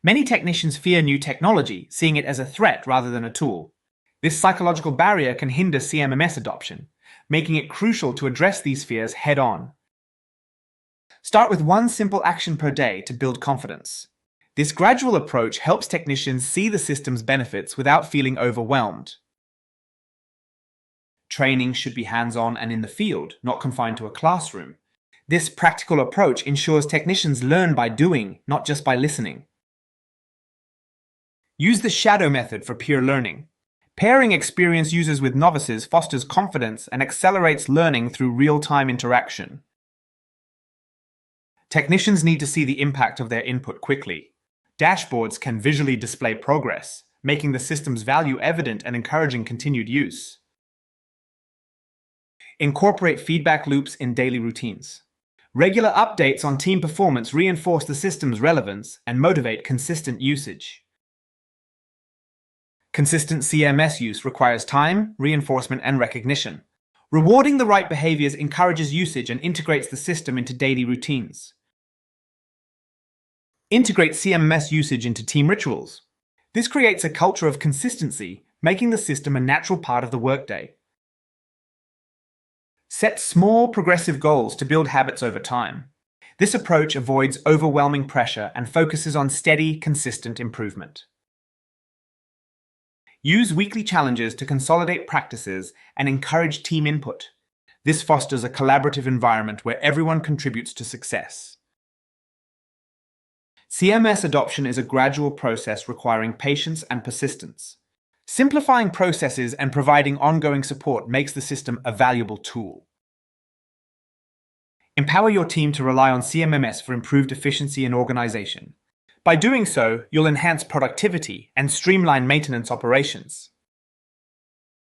Many technicians fear new technology, seeing it as a threat rather than a tool. This psychological barrier can hinder CMMS adoption, making it crucial to address these fears head-on. Start with one simple action per day to build confidence. This gradual approach helps technicians see the system's benefits without feeling overwhelmed. Training should be hands-on and in the field, not confined to a classroom. This practical approach ensures technicians learn by doing, not just by listening. Use the shadow method for peer learning. Pairing experienced users with novices fosters confidence and accelerates learning through real-time interaction. Technicians need to see the impact of their input quickly. Dashboards can visually display progress, making the system's value evident and encouraging continued use. Incorporate feedback loops in daily routines. Regular updates on team performance reinforce the system's relevance and motivate consistent usage. Consistent CMS use requires time, reinforcement, and recognition. Rewarding the right behaviors encourages usage and integrates the system into daily routines. Integrate CMMS usage into team rituals. This creates a culture of consistency, making the system a natural part of the workday. Set small, progressive goals to build habits over time. This approach avoids overwhelming pressure and focuses on steady, consistent improvement. Use weekly challenges to consolidate practices and encourage team input. This fosters a collaborative environment where everyone contributes to success. CMS adoption is a gradual process requiring patience and persistence. Simplifying processes and providing ongoing support makes the system a valuable tool. Empower your team to rely on CMMS for improved efficiency and organization. By doing so, you'll enhance productivity and streamline maintenance operations.